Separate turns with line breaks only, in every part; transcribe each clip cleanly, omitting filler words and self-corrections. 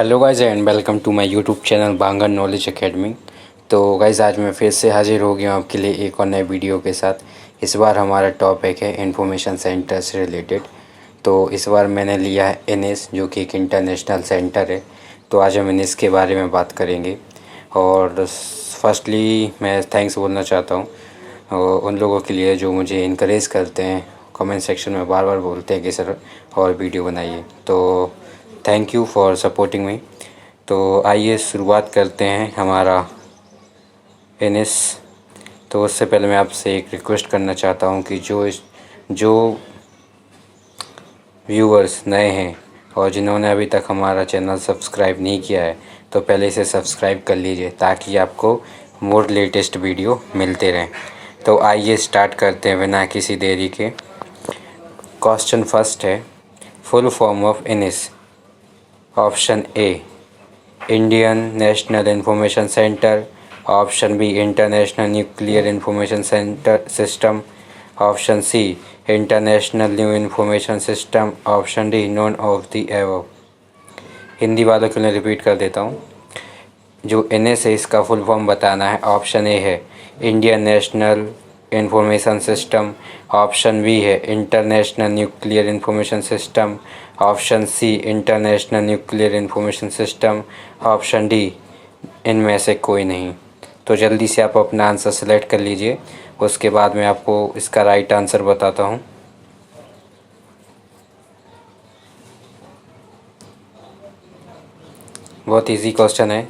Hello guys and welcome to my YouTube channel Bangar knowledge academy. तो guys आज मैं फिर से हाजिर हो गया हूँ आपके लिए एक और नए वीडियो के साथ। इस बार हमारा टॉपिक है इंफॉर्मेशन सेंटर से रिलेटेड। तो इस बार मैंने लिया है एनएस, जो कि एक इंटरनेशनल सेंटर है। तो आज हम एनएस के बारे में बात करेंगे। और फर्स्टली मैं थैंक्स बोलना चाहता हूँ उन लोगों के लिए जो मुझे इनकरेज करते हैं, कमेंट सेक्शन में बार बार बोलते हैं कि सर और वीडियो बनाइए। तो thank you for supporting me. तो आइए शुरुआत करते हैं हमारा एनएस। तो उससे पहले मैं आपसे एक रिक्वेस्ट करना चाहता हूं कि जो व्यूअर्स नए हैं और जिन्होंने अभी तक हमारा चैनल सब्सक्राइब नहीं किया है, तो पहले इसे सब्सक्राइब कर लीजिए ताकि आपको मोर लेटेस्ट वीडियो मिलते रहें। तो आइए स्टार्ट करते हैं बिना किसी देरी के। क्वेश्चन फर्स्ट है, full form of NS. Option A Indian national information centre, option B international nuclear information centre system, option C international new information system, option D none of the above. Hindi वालों के लिए repeat कर देता हूँ। जो NS है इसका full form बताना है। ऑप्शन ए है Indian national information system, option B है international nuclear information system, option C international nuclear information system, option D इनमें से कोई नहीं। तो जल्दी से आप अपना आंसर सेलेक्ट कर लीजिए, उसके बाद मैं आपको इसका राइट आंसर बताता हूँ। बहुत इजी क्वेश्चन है,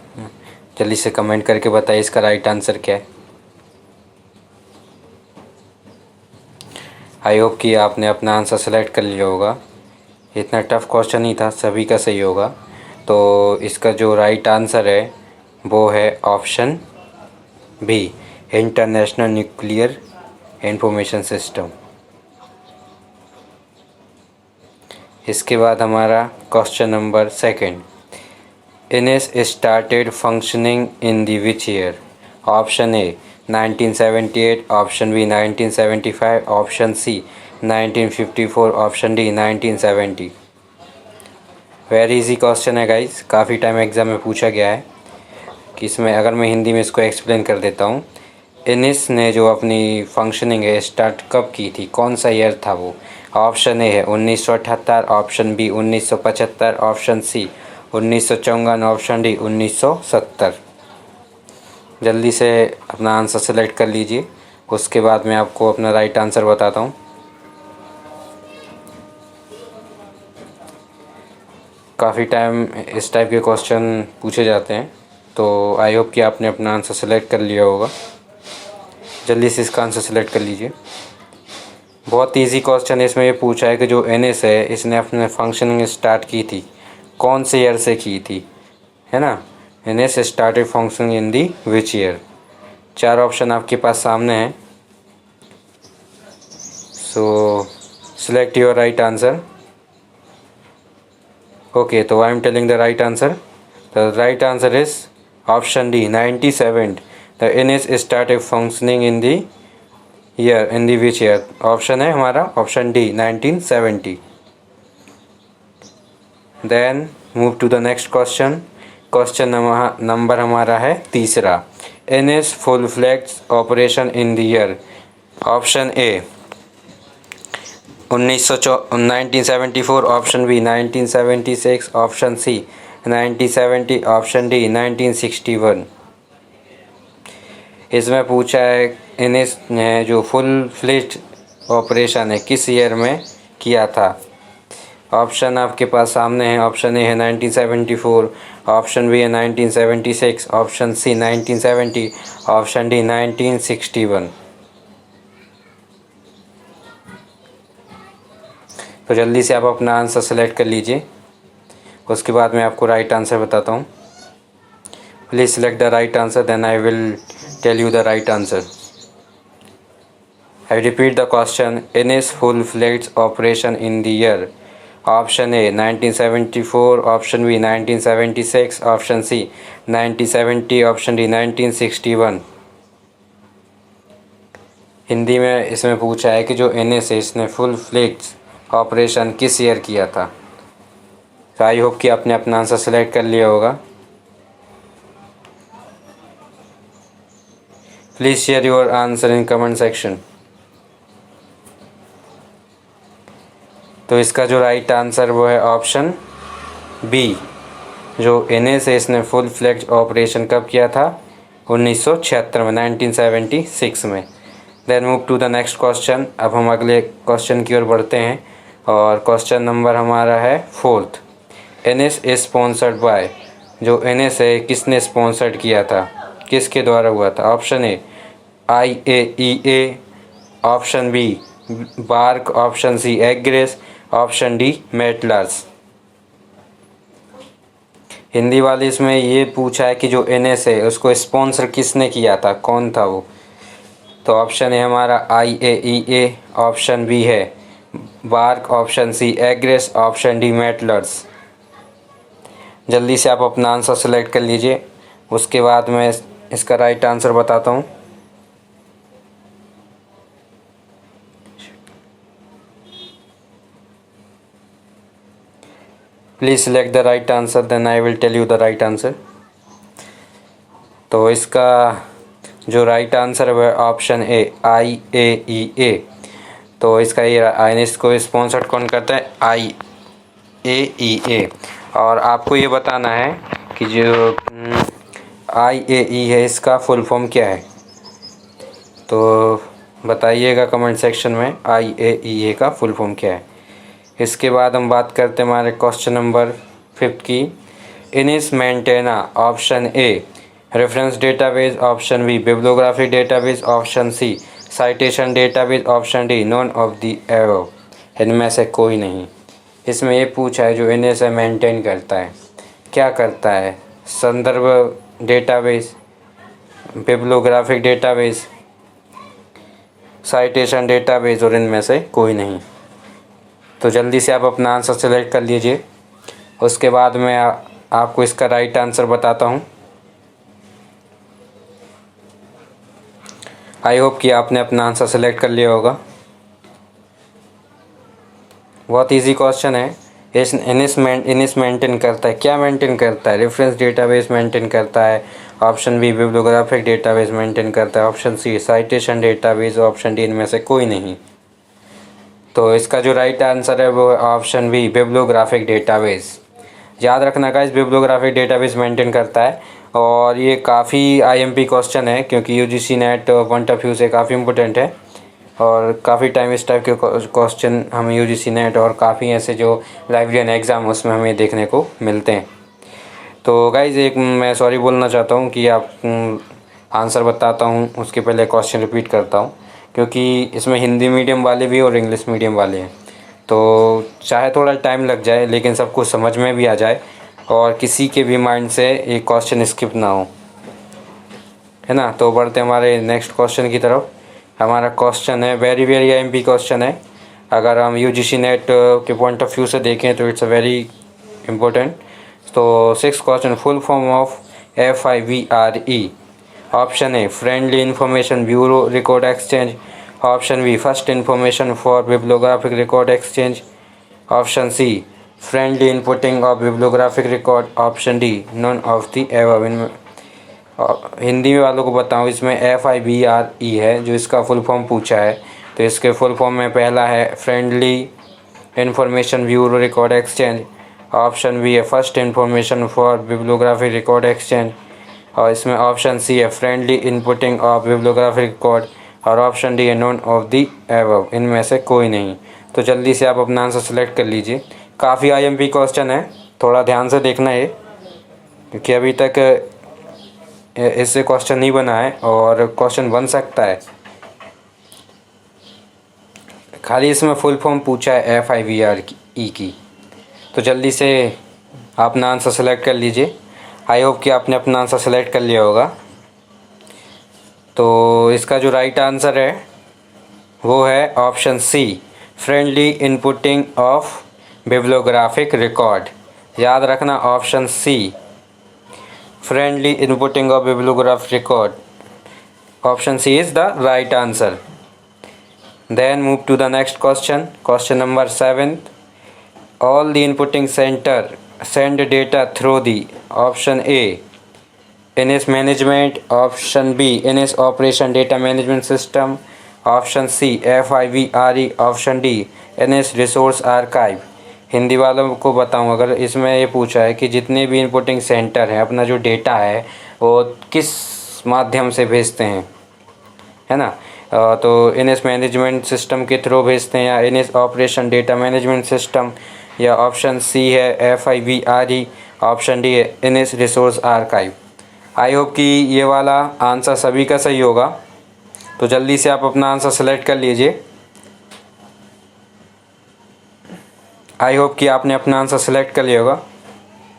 जल्दी से कमेंट करके बताइए इसका राइट आंसर क्या है। आई होप कि आपने अपना आंसर सेलेक्ट कर लिया होगा। इतना टफ क्वेश्चन नहीं था, सभी का सही होगा। तो इसका जो राइट आंसर है वो है option B, international nuclear information system. इसके बाद हमारा question number second, NS started functioning in the which year. Option A 1978, option B 1975, option C 1954, option D 1970। Very easy question है गाइस, काफ़ी टाइम एग्ज़ाम में पूछा गया है कि इसमें अगर मैं हिंदी में इसको एक्सप्लेन कर देता हूँ। एनएस ने जो अपनी फंक्शनिंग है स्टार्ट कब की थी, कौन सा ईयर था वो। ऑप्शन ए है 1978, option B 1975, option C 1954, option D 1970। जल्दी से अपना आंसर सेलेक्ट कर लीजिए, उसके बाद मैं आपको अपना राइट आंसर बताता हूँ। काफ़ी टाइम इस टाइप के क्वेश्चन पूछे जाते हैं, तो आई होप कि आपने अपना आंसर सेलेक्ट कर लिया होगा। जल्दी से इसका आंसर सेलेक्ट कर लीजिए। बहुत इजी क्वेश्चन है, इसमें ये पूछा है कि जो एनएस है इसने अपने फंक्शनिंग स्टार्ट की थी कौन से ईयर से की थी, है ना। NS started functioning in the which year. चार ऑप्शन आपके पास सामने हैं, so select your right answer. Okay, तो I am telling the right answer. The right answer is option D 97। The NS started functioning in the year, in the which year. Option है हमारा option D 1970। Then move to the next question. Question number हमारा है तीसरा, NS full flagged operation in the year. Option A 1974, option B 1976, option C 1970, option D 1961। इसमें पूछा है NS ने जो फुल फ्लेज्ड ऑपरेशन है किस ईयर में किया था। ऑप्शन आपके पास सामने है। ऑप्शन ए है 1974, ऑप्शन बी है 1976, ऑप्शन सी 1970, ऑप्शन डी 1961। तो जल्दी से आप अपना आंसर सेलेक्ट कर लीजिए, उसके बाद मैं आपको राइट आंसर बताता हूँ। Please select the right answer, then I will tell you the right answer. I repeat the question, NS full-fledged operation in the year. Option A 1974, option B 1976, option C 1970, option D 1961। Hindi में इसमें पूछा है कि जो NS है इसने full fledged operation किस year किया था। तो आई होप कि आपने अपना आंसर सेलेक्ट कर लिया होगा। Please share your answer in comment section. तो इसका जो राइट आंसर वो है ऑप्शन बी। जो NSA इसने फुल फ्लैग ऑपरेशन कब किया था? 1976 में, 1976 में। Then move to the next question. अब हम अगले क्वेश्चन की ओर बढ़ते हैं और क्वेश्चन नंबर हमारा है 4th। NSA sponsored by. जो NSA किसने स्पॉन्सर्ड किया था, किसके द्वारा हुआ था? Option A IAEA, option B BARC, option C AGRIS, option D मेटलर्स। हिंदी वाले इसमें ये पूछा है कि जो NSA उसको स्पॉन्सर किसने किया था, कौन था वो? तो ऑप्शन है हमारा IAEA, ऑप्शन बी है BARC, option C AGRIS, option D मेटलर्स। जल्दी से आप अपना आंसर सेलेक्ट कर लीजिए, उसके बाद मैं इसका राइट आंसर बताता हूँ। Please select the right answer, then I will tell you the right answer. तो इसका जो राइट आंसर है वह ऑप्शन ए IAEA। तो इसका ये इसको स्पॉन्सर्ड कौन करता है? IAEA। और आपको ये बताना है कि जो IAE है इसका फुल फॉर्म क्या है, तो बताइएगा कमेंट सेक्शन में IAEA का फुल फॉर्म क्या है। इसके बाद हम बात करते हैं हमारे क्वेश्चन नंबर 5 की। INIS maintain a, option A reference database, option B bibliographic database, option C citation database, option D none of the above. इनमें से कोई नहीं। इसमें ये पूछा है जो इन्हें से मेंटेन करता है, क्या करता है? संदर्भ database, bibliographic database, citation database, और इनमें से कोई नहीं। तो जल्दी से आप अपना आंसर सेलेक्ट कर लीजिए, उसके बाद मैं आपको इसका राइट आंसर बताता हूँ। आई होप कि आपने अपना आंसर सेलेक्ट कर लिया होगा। बहुत इजी क्वेश्चन है। इनिस मेंटेन करता है, क्या मेंटेन करता है? रेफरेंस डेटाबेस मेंटेन करता है, option B bibliographic database maintain करता है, option C citation database, option D इनमें से कोई नहीं। तो इसका जो राइट आंसर है वो ऑप्शन बी बिब्लियोग्राफिक डेटाबेस। याद रखना गाइस, बिब्लियोग्राफिक डेटाबेस मेंटेन करता है। और ये काफ़ी IMP क्वेश्चन है, क्योंकि UGC net point of view से काफ़ी इंपॉर्टेंट है और काफ़ी टाइम इस टाइप के क्वेश्चन हमें UGC नेट और काफ़ी ऐसे जो लाइब्रेरियन एग्ज़ाम उसमें हमें देखने को मिलते हैं। तो गाइस एक मैं सॉरी बोलना चाहता हूँ कि आप आंसर बताता हूँ उसके पहले क्वेश्चन रिपीट करता हूँ, क्योंकि इसमें हिंदी मीडियम वाले भी और इंग्लिश मीडियम वाले हैं। तो चाहे थोड़ा टाइम लग जाए लेकिन सबको समझ में भी आ जाए और किसी के भी माइंड से एक क्वेश्चन स्किप ना हो, है ना। तो बढ़ते हमारे नेक्स्ट क्वेश्चन की तरफ। हमारा क्वेश्चन है वेरी IMP क्वेश्चन है। अगर हम UGC नेट के पॉइंट ऑफ व्यू से देखें तो इट्स अ वेरी इम्पोर्टेंट। तो 6th question, full form of FIVRE। Option A friendly information bureau record exchange, option B first information for bibliographic record exchange, option C friendly inputting of bibliographic record, option D none of the above. इनमें हिंदी वालों को बताऊं, इसमें FIVRE है जो इसका full form पूछा है। तो इसके फुल फॉर्म में पहला है friendly information bureau record exchange, option B है first information for bibliographic record exchange, और इसमें ऑप्शन सी है friendly inputting of bibliographic record, और ऑप्शन डी है नॉन ऑफ द एबव। इनमें से कोई नहीं। तो जल्दी से आप अपना आंसर सेलेक्ट कर लीजिए। काफ़ी IMP क्वेश्चन है, थोड़ा ध्यान से देखना है, क्योंकि अभी तक इससे क्वेश्चन नहीं बना है और क्वेश्चन बन सकता है। खाली इसमें फुल फॉर्म पूछा है FIVRE की। तो जल्दी से अपना आंसर सेलेक्ट कर लीजिए। आई होप कि आपने अपना आंसर सेलेक्ट कर लिया होगा। तो इसका जो राइट आंसर है वो है option C friendly inputting of bibliographic record. याद रखना, option C friendly inputting of bibliographic record, option C is the right answer. Then move to the next question. Question number 7. All the inputting center send data through the option A NS management, option B NS operation data management system, option C FIVRE, option D NS resource archive। Hindi वालों को बताऊं, अगर इसमें ये पूछा है कि जितने भी इनपुटिंग सेंटर हैं अपना जो डेटा है वो किस माध्यम से भेजते हैं, है ना। तो NS मैनेजमेंट सिस्टम के थ्रू भेजते हैं या NS operation data management system, या ऑप्शन सी है FIVRE, ऑप्शन डी है NS रिसोर्स आर्काइव। आई होप कि ये वाला आंसर सभी का सही होगा, तो जल्दी से आप अपना आंसर सेलेक्ट कर लीजिए। आई होप कि आपने अपना आंसर सेलेक्ट कर लिया होगा।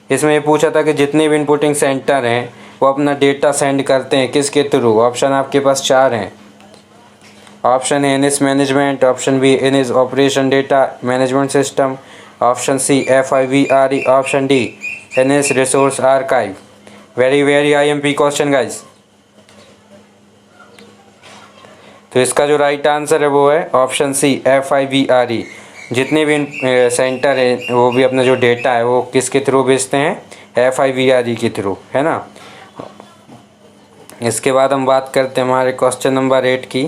इसमें ये पूछा था कि जितने भी इनपुटिंग सेंटर हैं वो अपना डेटा सेंड करते हैं किसके थ्रू। ऑप्शन आपके पास 4 हैं। Option A NS management, option B NS operation data management system, option C FIVRE, option D NS resource archive. Very IMP question guys. तो इसका जो राइट आंसर है वो है ऑप्शन सी FIVRE। जितने भी सेंटर हैं वो भी अपना जो डेटा है वो किसके थ्रू भेजते हैं, FIVRE के थ्रू, है ना। इसके बाद हम बात करते हैं हमारे क्वेश्चन नंबर 8 की।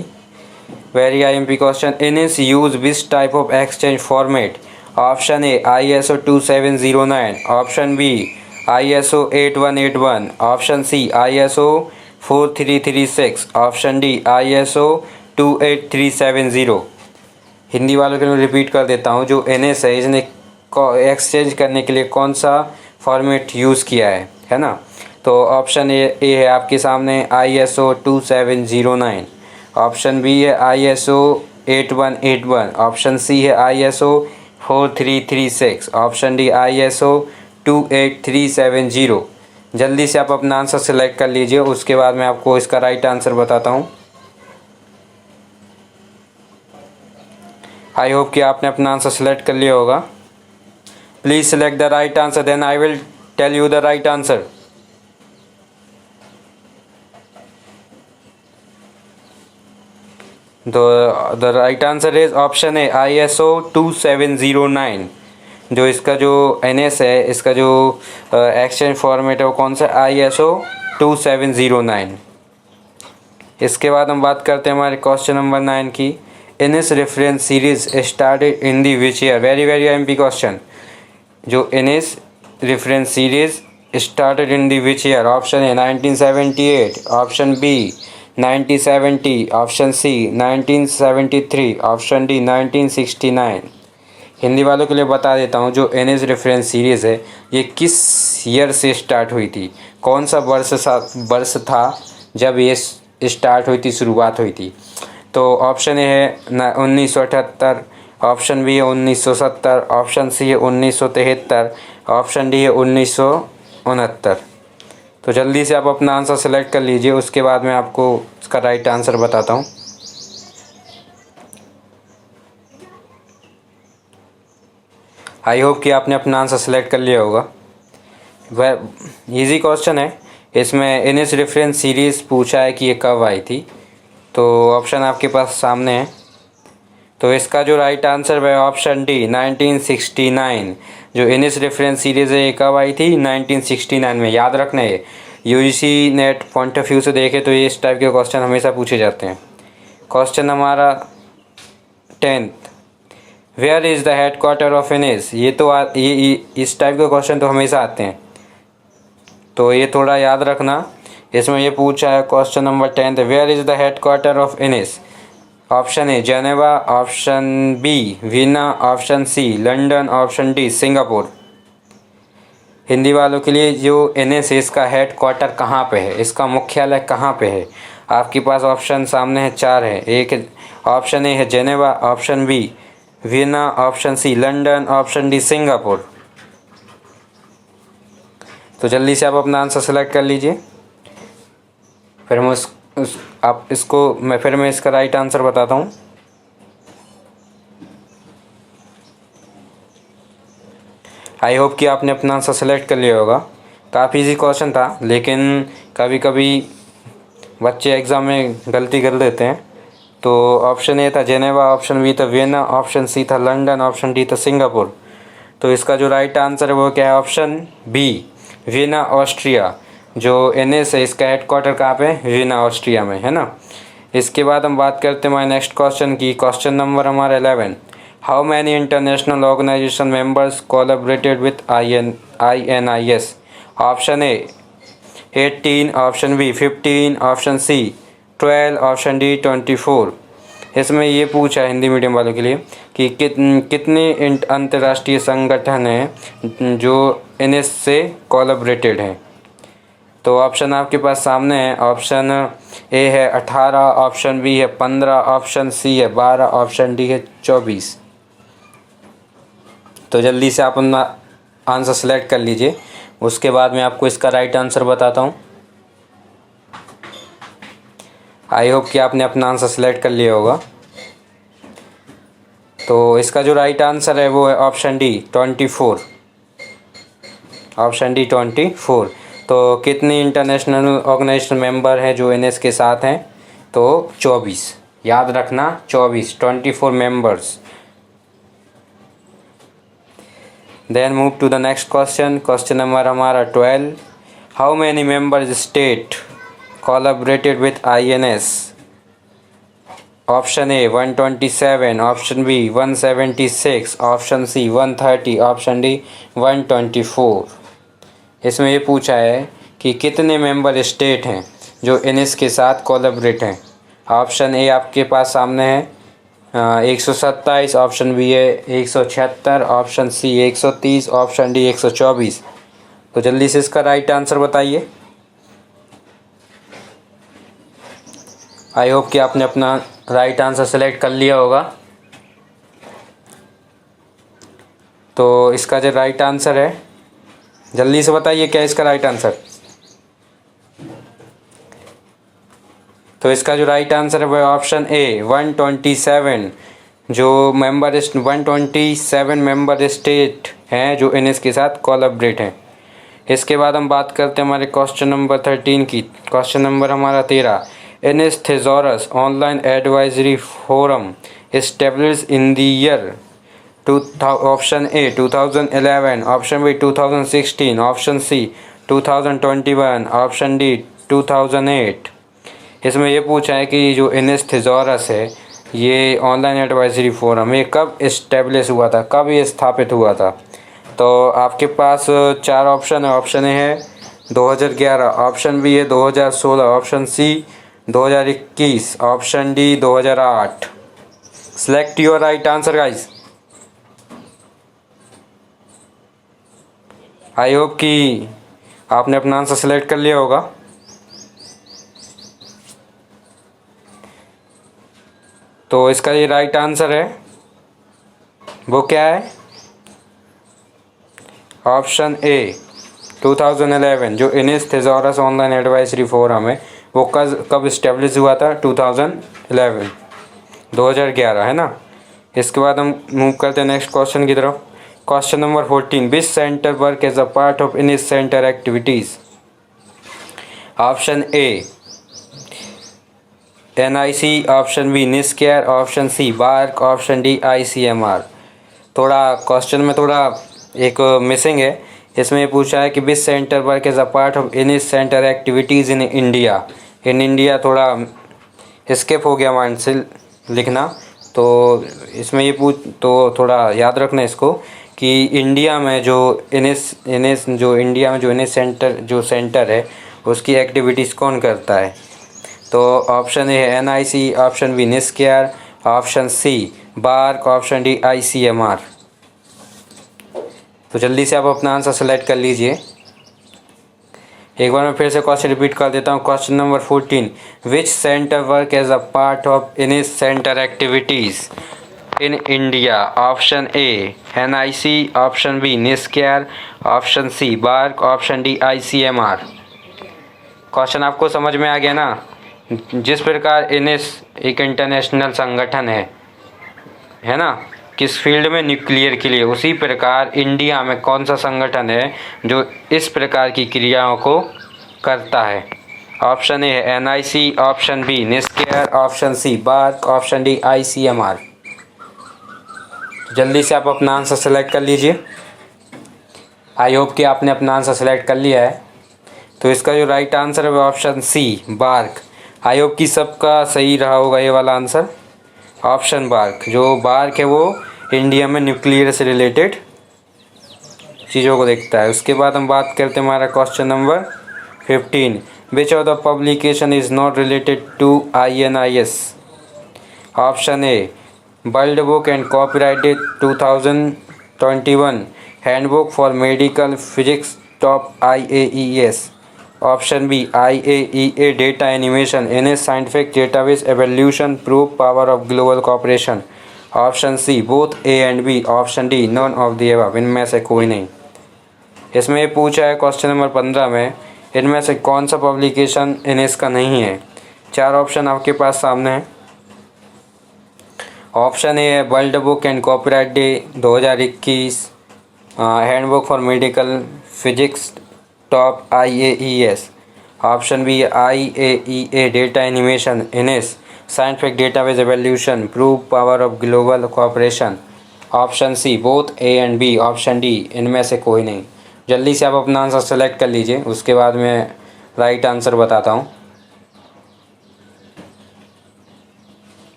Very IMP question. NS use which type of exchange format. Option A ISO 2709, option B ISO 8181, option C ISO 4336, option D ISO 28370। Hindi वालों के लिए रिपीट कर देता हूँ। जो NS है इसने एक्सचेंज करने के लिए कौन सा फॉर्मेट यूज़ किया है ना। तो ऑप्शन ए है आपके सामने ISO 2709, ऑप्शन बी है ISO 8181, ऑप्शन सी है ISO 4336, ऑप्शन डी ISO 28370। जल्दी से आप अपना आंसर सेलेक्ट कर लीजिए, उसके बाद मैं आपको इसका राइट आंसर बताता हूँ। आई होप कि आपने अपना आंसर सेलेक्ट कर लिया होगा। Please select the right answer, then I will tell you the right answer. The right answer is option A ISO 2709। जो इसका जो NS है, इसका जो एक्सचेंज फॉर्मेट है वो कौन सा, ISO 2709। इसके बाद हम बात करते हैं हमारे क्वेश्चन नंबर 9 की। NS reference series started in the which year. Very IMP question. जो NS reference series started in the which year. Option A 1978, option B 1970, option C 1973, option D 1969। Hindi वालों के लिए बता देता हूँ, जो NS रेफरेंस सीरीज़ है ये किस ईयर से स्टार्ट हुई थी, कौन सा वर्ष था जब ये स्टार्ट हुई थी, शुरुआत हुई थी। तो ऑप्शन ए है 1978, ऑप्शन बी है 1970, ऑप्शन सी है 1973, ऑप्शन डी है 1969। तो जल्दी से आप अपना आंसर सेलेक्ट कर लीजिए, उसके बाद मैं आपको इसका राइट आंसर बताता हूँ। आई होप कि आपने अपना आंसर सेलेक्ट कर लिया होगा। वह ईजी क्वेश्चन है। इसमें NS रेफरेंस सीरीज़ पूछा है कि ये कब आई थी, तो ऑप्शन आपके पास सामने है। तो इसका जो राइट आंसर है ऑप्शन डी 1969। जो NS रेफरेंस सीरीज़ है ये कब आई थी, 1969 में। याद रखना है, UGC net point of view से देखे तो ये इस टाइप के क्वेश्चन हमेशा पूछे जाते हैं। क्वेश्चन हमारा 10th। Where is the headquarter of NS। ये तो ये इस टाइप के क्वेश्चन तो हमेशा आते हैं, तो ये थोड़ा याद रखना। इसमें ये पूछा है question number 10th, where is the headquarter of NS। Option A Geneva, option B Vienna, option C London, option D Singapore. Hindi वालों के लिए जो NS है इसका हेड क्वार्टर कहाँ पे है, इसका मुख्यालय कहाँ पे है। आपके पास ऑप्शन सामने है 4 है। एक ऑप्शन ए है Geneva, option B Vienna, option C London, option D Singapore. तो जल्दी से आप अपना आंसर सेलेक्ट कर लीजिए, फिर मैं मैं इसका राइट आंसर बताता हूँ। आई होप कि आपने अपना आंसर सेलेक्ट कर लिया होगा। काफ़ी इजी क्वेश्चन था, लेकिन कभी कभी बच्चे एग्ज़ाम में गलती कर देते हैं। तो ऑप्शन ए था जेनेवा, ऑप्शन बी था वियना, ऑप्शन सी था लंदन, ऑप्शन डी था सिंगापुर। तो इसका जो राइट आंसर है वो क्या है? Option B, Vienna Austria. जो एनएस है इसका हेडक्वार्टर कहाँ पे? वियना ऑस्ट्रिया में, है ना। इसके बाद हम बात करते हैं हमारे नेक्स्ट क्वेश्चन की। क्वेश्चन नंबर हमारा 11, how many international organisation members collaborated with INIS? Option A 18, option B 15, option C 12, option D 24। इसमें ये पूछा है हिंदी मीडियम वालों के लिए कि कितने अंतर्राष्ट्रीय संगठन हैं जो एनएस से कोलैबोरेटेड हैं। तो ऑप्शन आपके पास सामने है। ऑप्शन ए है 18, ऑप्शन बी है 15, ऑप्शन सी है 12, ऑप्शन डी है 24। तो जल्दी से आप अपना आंसर सेलेक्ट कर लीजिए, उसके बाद मैं आपको इसका राइट आंसर बताता हूँ। आई होप कि आपने अपना आंसर सेलेक्ट कर लिया होगा। तो इसका जो राइट आंसर है वो है ऑप्शन डी 24, ऑप्शन डी 24। तो कितनी इंटरनेशनल ऑर्गेनाइजेशन मेंबर हैं जो एनएस के साथ हैं? तो 24, याद रखना 24 members. Then move to the next question. Question number हमारा 12, how many members state collaborated with INS? Option A 127, option B 176, option C 130, option D 124। इसमें ये पूछा है कि कितने मेंबर स्टेट हैं जो एनएस के साथ कोलैबोरेट हैं। ऑप्शन ए आपके पास सामने है 127, ऑप्शन बी है 176, ऑप्शन सी 130, ऑप्शन डी 124। तो जल्दी से इसका राइट आंसर बताइए। आई होप कि आपने अपना राइट आंसर सेलेक्ट कर लिया होगा। तो इसका जो राइट आंसर है, जल्दी से बताइए क्या इसका राइट आंसर। तो इसका जो राइट आंसर है वो ऑप्शन ए 127। जो 127 मेंबर स्टेट हैं जो एनएस के साथ कोलैबोरेट हैं। इसके बाद हम बात करते हैं हमारे क्वेश्चन नंबर 13 की। क्वेश्चन नंबर हमारा 13, NS thesaurus online advisory forum established in the year option A 2011, option B 2016, option C 2021, option D 2008। इसमें ये पूछा है कि जो एनएस थेसॉरस है ये ऑनलाइन एडवाइजरी फोरम ये कब इस्टेब्लिश हुआ था, कब ये स्थापित हुआ था। तो आपके पास 4 ऑप्शन है। ऑप्शन ए है 2011, ऑप्शन बी है 2016, option C 2021, option D 2008। Select your right answer guys. I hope कि आपने अपना आंसर सेलेक्ट कर लिया होगा। तो इसका ये राइट आंसर है वो क्या है? Option A 2011। जो NS thesaurus online advisory forum है वो कब इस्टेब्लिश हुआ था? 2011, 2011, है ना। इसके बाद हम मूव करते हैं नेक्स्ट क्वेश्चन की तरफ। Question number 14, which centre work as a part of NS centre activities? Option A NIC, option B NISCAIR, option C BARC, option D ICMR। थोड़ा क्वेश्चन में थोड़ा एक मिसिंग है। इसमें पूछा है कि which centre work as a part of NS centre activities in India. In India थोड़ा स्किप हो गया माइंड से लिखना। तो इसमें ये तो थोड़ा याद रखना इसको कि इंडिया में जो एनएस जो इंडिया में जो एनएस सेंटर है उसकी एक्टिविटीज़ कौन करता है। तो ऑप्शन ए है NIC, option B NISCAIR, option C BARC, option D ICMR। तो जल्दी से आप अपना आंसर सेलेक्ट कर लीजिए। एक बार मैं फिर से क्वेश्चन रिपीट कर देता हूँ। Question number 14, which centre work as a part of NS centre activities in India. Option A NIC, option B NISCAIR, option C BARC, option D ICMR। Question आपको समझ में आ गया ना। जिस प्रकार एनएस एक इंटरनेशनल संगठन है ना, किस फील्ड में? न्यूक्लियर के लिए। उसी प्रकार इंडिया में कौन सा संगठन है जो इस प्रकार की क्रियाओं को करता है। ऑप्शन ए है NIC, option B NISCAIR, option C BARC, option D ICMR। जल्दी से आप अपना आंसर सेलेक्ट कर लीजिए। आई होप कि आपने अपना आंसर सेलेक्ट कर लिया है। तो इसका जो राइट आंसर है वो option C, BARC. I hope कि सबका सही रहा होगा ये वाला आंसर, ऑप्शन बार्क। जो बार्क है वो इंडिया में न्यूक्लियर से रिलेटेड चीज़ों को देखता है। उसके बाद हम बात करते हैं हमारा question number 15, which of the publication is not related to INIS। Option A, world book and copyright 2021, handbook for medical physics top IAES। Option B, IAEA data animation in scientific database evolution prove power of global cooperation. Option C, both A and B. Option D, none of the above. इनमें से कोई नहीं। इसमें ये पूछा है question number 15 में, इनमें से कौन सा पब्लिकेशन इनेस का नहीं है। 4 ऑप्शन आपके पास सामने हैं। ऑप्शन ए है world book and copyright day 2021, handbook for medical physics top IAES। Option B, IAEA data animation इनेस scientific database evolution prove power of global cooperation. Option C, both A and B. Option D, इनमें से कोई नहीं। जल्दी से आप अपना answer select कर लीजिए, उसके बाद मैं राइट आंसर बताता हूँ।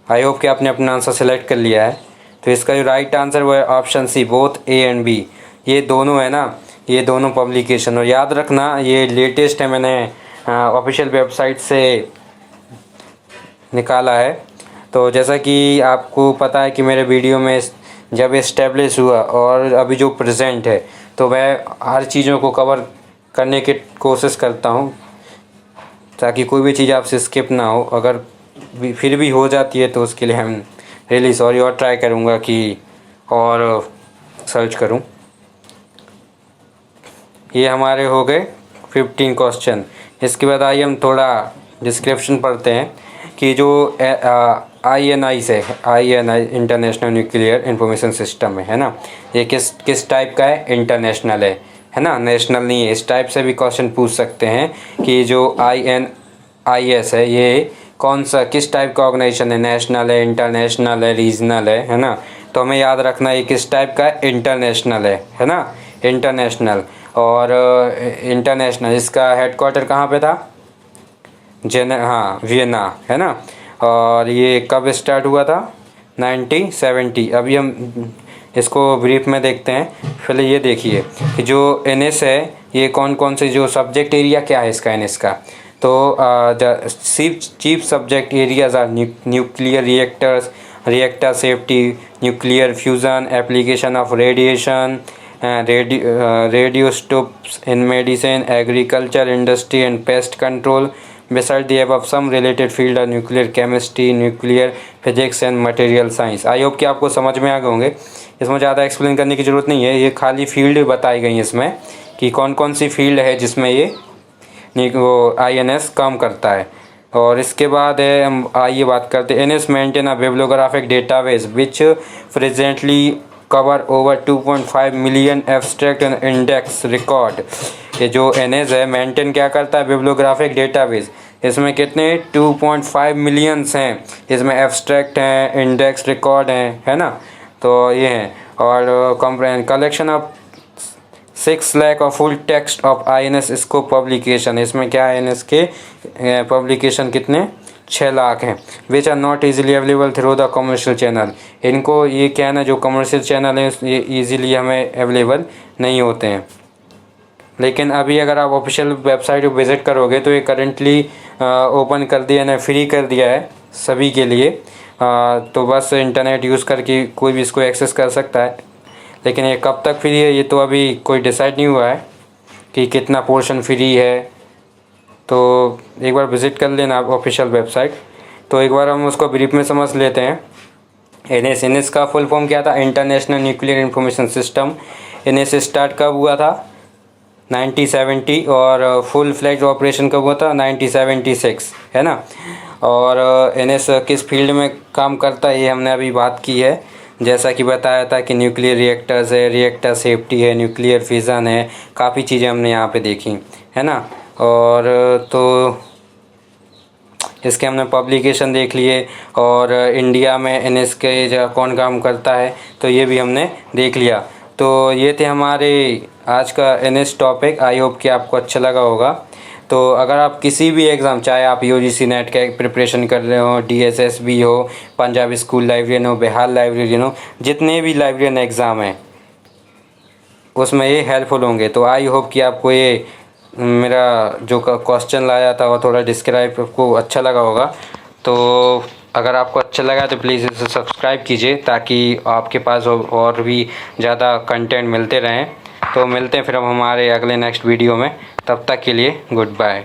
आई होप कि आपने अपना आंसर सेलेक्ट कर लिया है। तो इसका जो राइट आंसर वो है option C, both A and B. ये दोनों है ना, ये दोनों पब्लिकेशन। और याद रखना ये लेटेस्ट है, मैंने ऑफिशियल वेबसाइट से निकाला है। तो जैसा कि आपको पता है कि मेरे वीडियो में जब इस्टेब्लिश हुआ और अभी जो प्रेजेंट है, तो मैं हर चीज़ों को कवर करने की कोशिश करता हूँ ताकि कोई भी चीज़ आपसे स्किप ना हो। अगर फिर भी हो जाती है तो उसके लिए हम रियली सॉरी, और ट्राई करूँगा कि और सर्च करूँ। ये हमारे हो गए 15 क्वेश्चन। इसके बाद आइए हम थोड़ा डिस्क्रिप्शन पढ़ते हैं कि जो INI से INI international nuclear information system है ना, ये किस टाइप का है, इंटरनेशनल है ना, नेशनल नहीं है। इस टाइप से भी क्वेश्चन पूछ सकते हैं कि जो INIS है ये कौन सा, किस टाइप का ऑर्गेनाइजेशन है, नेशनल है, इंटरनेशनल है, रीजनल है ना। तो हमें याद रखना है किस टाइप का है, इंटरनेशनल है ना, इंटरनेशनल। और इंटरनेशनल इसका हेडक्वार्टर कहाँ पे था, वियना है ना। और ये कब स्टार्ट हुआ था, 1970। अभी हम इसको ब्रीफ में देखते हैं। पहले ये देखिए कि जो NS है ये कौन कौन से जो सब्जेक्ट एरिया क्या है इसका, NS का। तो chief subject areas are nuclear reactors, reactor safety, nuclear fusion, application of radiation, radioisotopes in medicine, agriculture, industry and pest control. Besides the above, some related field are nuclear chemistry, nuclear physics and material science. I hope कि आपको समझ में आ गए होंगे। इसमें ज़्यादा explain करने की ज़रूरत नहीं है, ये खाली फील्ड बताई गई है इसमें कि कौन कौन सी फील्ड है जिसमें ये वो INS काम करता है। और इसके बाद है, हम आइए बात करते हैं NS maintain a bibliographic database which presently cover over 2.5 million abstract and index record. ये जो NS है मेंटेन क्या करता है, बिब्लियोग्राफिक डेटाबेस। इसमें कितने 2.5 मिलियंस हैं, इसमें एब्स्ट्रैक्ट हैं, इंडेक्स रिकॉर्ड हैं, है ना। तो ये हैं। और collection of 6 lakh of full text of INS scope publication. इसमें क्या है, NS के पब्लिकेशन कितने 6 लाख हैं। Which are not easily available through the commercial channel. इनको ये क्या है ना, जो कमर्शियल चैनल है ये ईजिली हमें अवेलेबल नहीं होते हैं। लेकिन अभी अगर आप ऑफिशियल वेबसाइट को विज़िट करोगे तो ये करेंटली ओपन कर दिया है, फ्री कर दिया है सभी के लिए। तो बस इंटरनेट यूज़ करके कोई भी इसको एक्सेस कर सकता है। लेकिन ये कब तक फ्री है ये तो अभी कोई डिसाइड नहीं हुआ है कि कितना पोर्शन फ्री है। तो एक बार विज़िट कर लेना आप ऑफिशियल वेबसाइट। तो एक बार हम उसको ब्रीफ में समझ लेते हैं। NS का फुल फॉर्म क्या था, international nuclear information system. NS start कब हुआ था, 1970। और फुल फ्लैज ऑपरेशन कब हुआ था, 1976, है ना। और NS किस फील्ड में काम करता है ये हमने अभी बात की है। जैसा कि बताया था कि न्यूक्लियर रिएक्टर्स है, रिएक्टर सेफ्टी है, न्यूक्लियर फिज़न है, काफ़ी चीज़ें हमने यहाँ पे देखी, है ना। और तो इसके हमने पब्लिकेशन देख लिए। और इंडिया में NS के कौन काम करता है तो ये भी हमने देख लिया। तो ये थे हमारे आज का NS टॉपिक। आई होप कि आपको अच्छा लगा होगा। तो अगर आप किसी भी एग्ज़ाम, चाहे आप UGC नेट का प्रिपरेशन कर रहे हो, DSSB हो, पंजाब स्कूल लाइब्रेरियन हो, बिहार लाइब्रेरियन हो, जितने भी लाइब्रेरियन एग्ज़ाम हैं उसमें ये हेल्पफुल होंगे। तो आई होप कि आपको ये मेरा जो क्वेश्चन लाया था वो थोड़ा डिस्क्राइब आपको अच्छा लगा होगा। तो अगर आपको अच्छा लगा तो प्लीज़ इसे सब्सक्राइब कीजिए ताकि आपके पास और भी ज़्यादा कंटेंट मिलते रहें। तो मिलते हैं फिर हम हमारे अगले नेक्स्ट वीडियो में। तब तक के लिए गुड बाय।